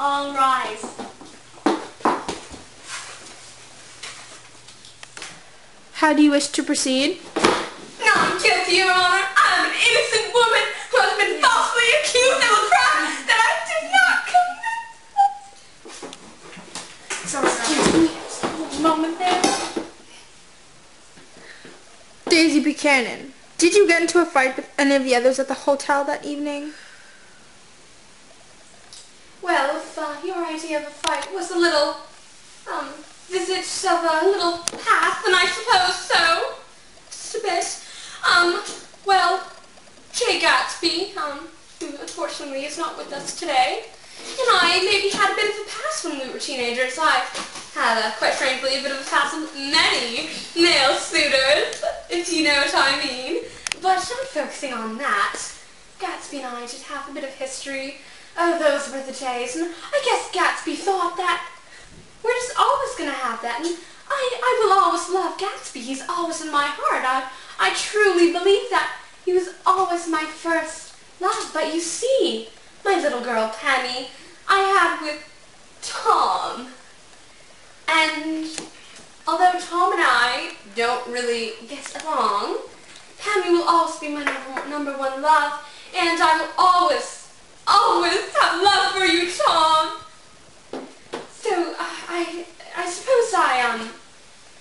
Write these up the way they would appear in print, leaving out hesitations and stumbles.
All rise. How do you wish to proceed? Not guilty, Your Honor. I'm an innocent woman who has been falsely accused of a crime that I did not commit. Sorry, excuse me. Just a moment there. Daisy Buchanan, did you get into a fight with any of the others at the hotel that evening? Well, if your idea of a fight was a little, visit of a little path, then I suppose so. Just a bit. Well, Jay Gatsby, who unfortunately is not with us today, and I maybe had a bit of a past when we were teenagers. I had, quite frankly, a bit of a past with many male suitors, if you know what I mean. But not focusing on that. Gatsby and I did have a bit of history. Oh, those were the days, and I guess Gatsby thought that we're just always going to have that, and I will always love Gatsby. He's always in my heart. I truly believe that he was always my first love. But you see, my little girl Pammy, I had with Tom. And although Tom and I don't really get along, Pammy will always be my number one love, and I will always have love for you, Tom. So I suppose I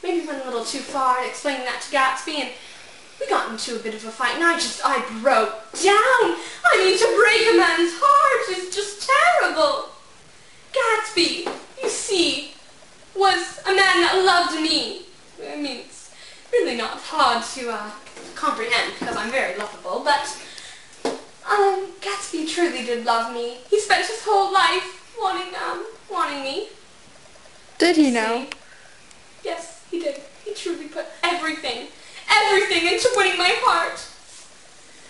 maybe went a little too far in explaining that to Gatsby, and we got into a bit of a fight, and I broke down. I mean, to break a man's heart is just terrible. Gatsby, you see, was a man that loved me. I mean, it's really not hard to comprehend because I'm very lovable, but Gatsby truly did love me. He spent his whole life wanting me. Did he now? Yes, he did. He truly put everything into winning my heart.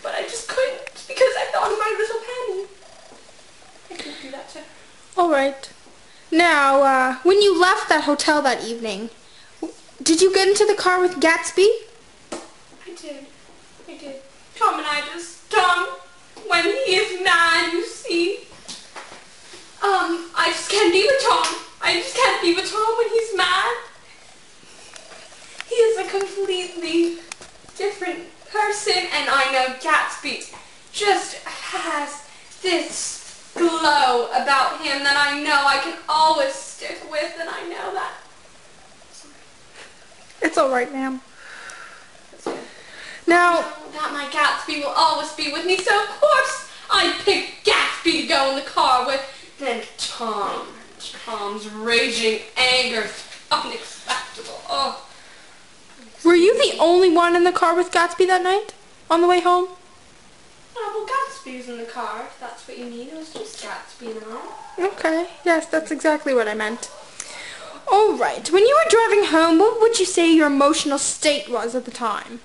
But I just couldn't because I thought of my little Penny. I couldn't do that to her. All right. Now, when you left that hotel that evening, did you get into the car with Gatsby? I did. Tom and I when he is mad, you see. I just can't be with Tom. I just can't be with Tom when he's mad. He is a completely different person, and I know Gatsby just has this glow about him that I know I can always stick with, and I know that. It's all right, ma'am. Now, that my Gatsby will always be with me, so of course I picked Gatsby to go in the car with. Then Tom's raging anger, unexpectable. Oh. Were you the only one in the car with Gatsby that night, on the way home? Well, Gatsby was in the car, if that's what you mean. It was just Gatsby and I. Okay, yes, that's exactly what I meant. All right, when you were driving home, what would you say your emotional state was at the time?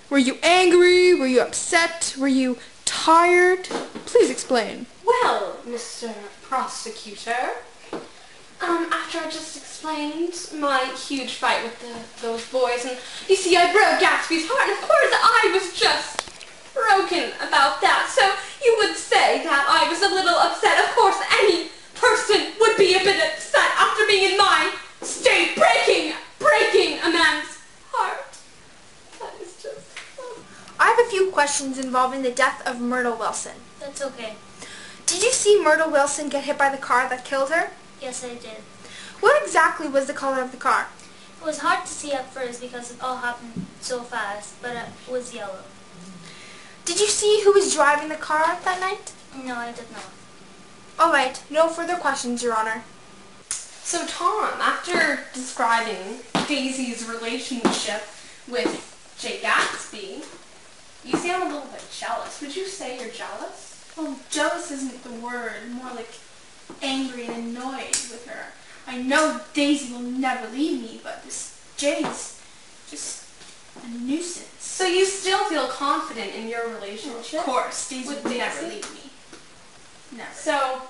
Were you angry? Were you upset? Were you tired? Please explain. Well, Mr. Prosecutor, after I just explained my huge fight with those boys, and you see I broke Gatsby's heart, and of course I was just broken about that, so you would say that I was a little upset. Of course any person would be a bit upset after being in my state, breaking a man's heart. That is just... I have a few questions involving the death of Myrtle Wilson. That's okay. Did you see Myrtle Wilson get hit by the car that killed her? Yes, I did. What exactly was the color of the car? It was hard to see at first because it all happened so fast, but it was yellow. Did you see who was driving the car that night? No, I did not. All right, no further questions, Your Honor. So Tom, after describing Daisy's relationship with Jay Gatsby, you sound a little bit jealous. Would you say you're jealous? Well, jealous isn't the word. More like angry and annoyed with her. I know Daisy will never leave me, but this Jay's just a nuisance. So you still feel confident in your relationship? Of course, Daisy with will never Daisy? leave me. Never. So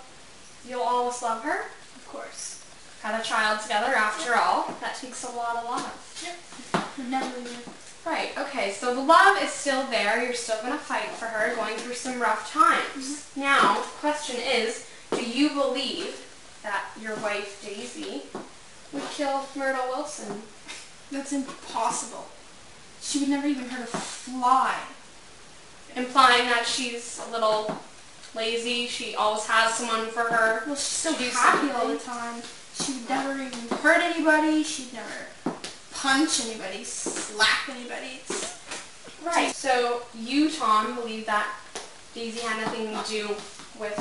you'll always love her? Of course. Had a child together after all. That takes a lot of love. Yep. We'll never leave her. Right, okay, so the love is still there. You're still going to fight for her, going through some rough times. Now, the question is, do you believe that your wife, Daisy, would kill Myrtle Wilson. That's impossible. She would never even hurt a fly. Implying that she's a little lazy, she always has someone for her. Well, she's so to do happy all something. the time. She would never even hurt anybody. She'd never punch anybody, slap anybody. Right. So you, Tom, believe that Daisy had nothing to do with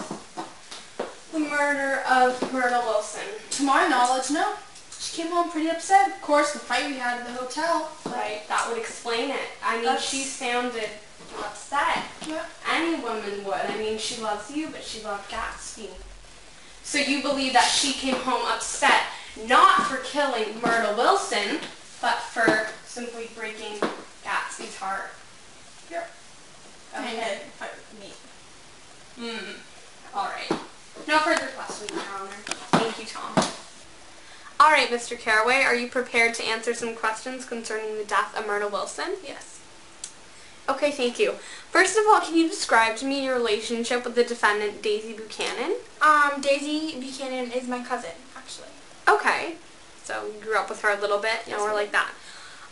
the murder of Myrtle Wilson. To my knowledge, no. She came home pretty upset. Of course, the fight we had at the hotel. Right. That would explain it. I mean, she sounded upset. Yeah. Any woman would. I mean, she loves you, but she loved Gatsby. So you believe that she came home upset, not for killing Myrtle Wilson, but for simply breaking Gatsby's heart. Yep. Okay. And fight with me. All right. No further questions, Your Honor. Thank you, Tom. All right, Mr. Caraway, are you prepared to answer some questions concerning the death of Myrtle Wilson? Yes. Okay, thank you. First of all, can you describe to me your relationship with the defendant, Daisy Buchanan? Daisy Buchanan is my cousin, actually. Okay. So you grew up with her a little bit, you know, or like that.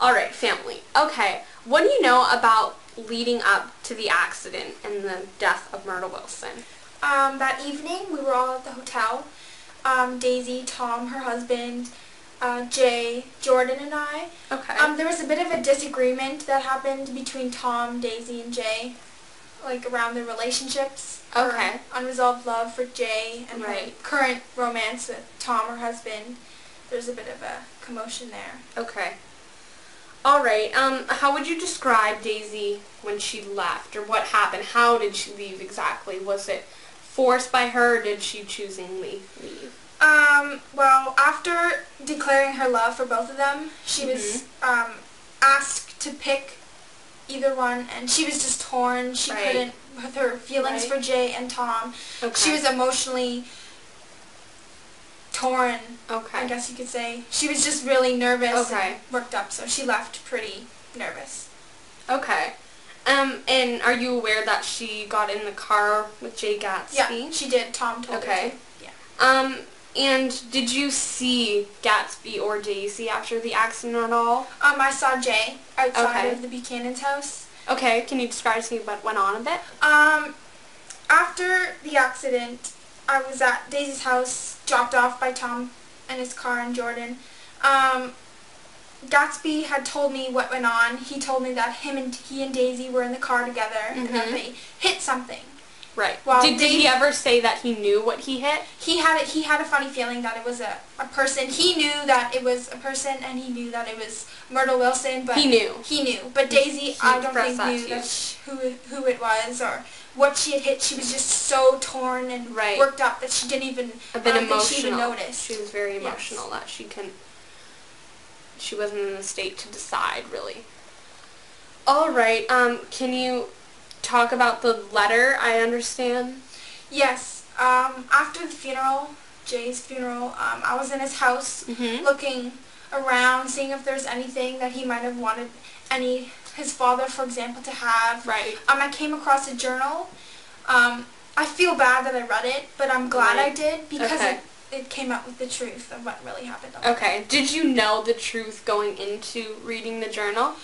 All right, family. Okay. What do you know about leading up to the accident and the death of Myrtle Wilson? That evening, we were all at the hotel. Daisy, Tom, her husband, Jay, Jordan, and I. Okay. There was a bit of a disagreement that happened between Tom, Daisy, and Jay, like around their relationships. Okay. Unresolved love for Jay and her Right. current romance with Tom, her husband. There's a bit of a commotion there. Okay. All right. How would you describe Daisy when she left, or what happened? How did she leave exactly? Was it forced by her, or did she choosingly leave? Well, after declaring her love for both of them, she was asked to pick either one, and she was just torn. She Right. couldn't, with her feelings Right. for Jay and Tom. Okay. She was emotionally torn, Okay. I guess you could say. She was just really nervous Okay. and worked up, so she left pretty nervous. Okay. And are you aware that she got in the car with Jay Gatsby? Yeah, she did. Tom told her Okay. to. Yeah. And did you see Gatsby or Daisy after the accident at all? I saw Jay outside Okay. of the Buchanan's house. Okay, can you describe to me what went on a bit? After the accident, I was at Daisy's house, dropped off by Tom and his car and Jordan. Gatsby had told me what went on. He told me that he and Daisy were in the car together and that they hit something. Right. Well, did he ever say that he knew what he hit? He had a funny feeling that it was a person. He knew that it was a person, and he knew that it was Myrtle Wilson. But He knew. He knew. But Daisy, I don't think expressed that knew to you. that who it was or what she had hit. She was just so torn and Right. worked up that she didn't even. A bit I don't think emotional. she even noticed. She was very Yes. emotional that she wasn't in a state to decide, really. All right. Can you talk about the letter? I understand. Yes. After the funeral, Jay's funeral, I was in his house looking around, seeing if there's anything that he might have wanted his father, for example, to have. Right. I came across a journal. I feel bad that I read it, but I'm glad I did because Okay. it came out with the truth of what really happened. Okay. Did you know the truth going into reading the journal?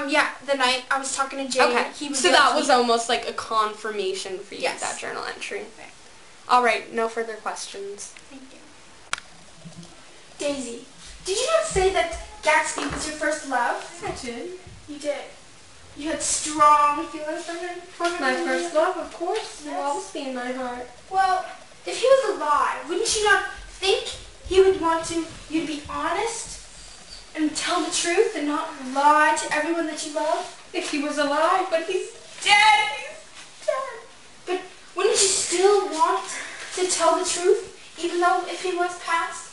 Yeah, the night I was talking to Jay, Okay. he So that was almost like a confirmation for you, Yes. that journal entry. Okay. All right. No further questions. Thank you. Daisy, did you not say that Gatsby was your first love? I did. You did. You had strong feelings for him? My first love, of course. Yes. Will always be in my heart. Well, if he was alive, wouldn't you not think he would want you to be honest and tell the truth and not lie to everyone that you love? If he was alive, but he's dead. He's dead. But wouldn't you still want to tell the truth, even though if he was passed?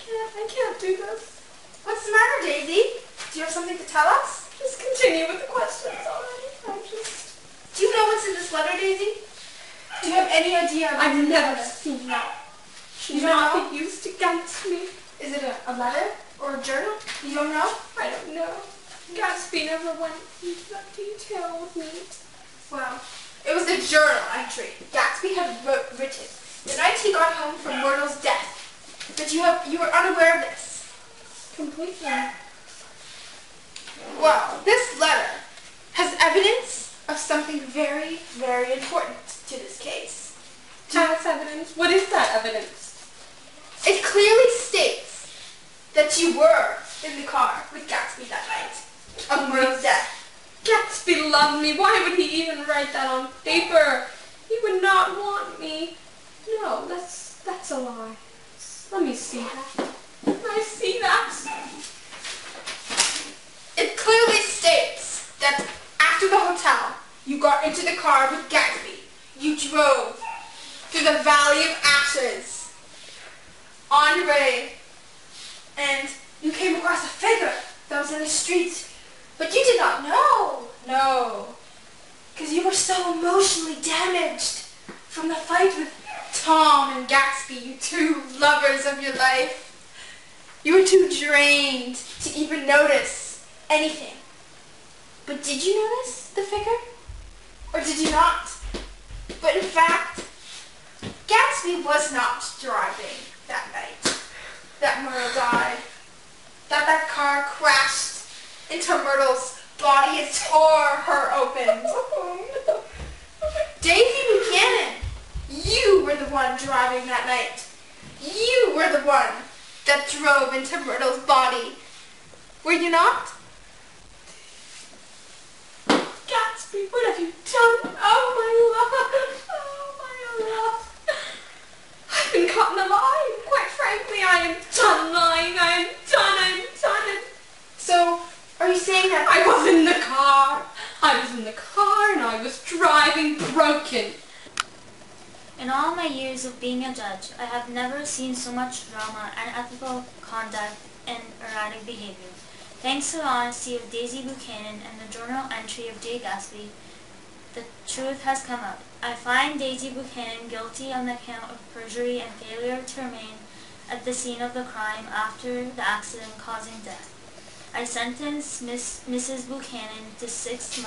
I can't do this. What's the matter, Daisy? Do you have something to tell us? Just continue with the questions already. Do you know what's in this letter, Daisy? Do you have any idea about I've the never letter? seen that. You Should don't not know? be used against me. Is it a letter or a journal? You don't know? I don't know. Gatsby never went into that detail with me. Well, it was a journal entry Gatsby had written the night he got home from Myrtle's death. you are unaware of this? Completely. Well, this letter has evidence of something very, very important to this case. That's evidence. What is that evidence? It clearly states that you were in the car with Gatsby that night of Myrtle's death. Gatsby loved me. Why would he even write that on paper? He would not want me. No, that's a lie. Let me see that. Can I see that? It clearly states that after the hotel, you got into the car with Gatsby. You drove through the Valley of Ashes on your way, and you came across a figure that was in the street, but you did not know. No, because you were so emotionally damaged from the fight with Tom and Gatsby, you two lovers of your life. You were too drained to even notice anything. But did you notice the figure? Or did you not? But in fact, Gatsby was not driving that night that Myrtle died. That car crashed into Myrtle's body and tore her open. Daisy Buchanan, you were the one driving that night. You were the one that drove into Myrtle's body. Were you not? Gatsby, what have you done? Oh, my love. Oh, my love. I've been caught in a lie. Quite frankly, I am done lying. I am done. So, are you saying that I was in the car. I was in the car and I was driving broken. In all my years of being a judge, I have never seen so much drama, unethical conduct, and erratic behavior. Thanks to the honesty of Daisy Buchanan and the journal entry of J. Gatsby, the truth has come out. I find Daisy Buchanan guilty on the count of perjury and failure to remain at the scene of the crime after the accident causing death. I sentence Mrs. Buchanan to 6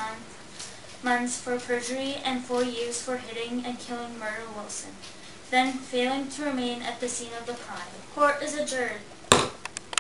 months for perjury and 4 years for hitting and killing Myrtle Wilson, then failing to remain at the scene of the crime. Court is adjourned.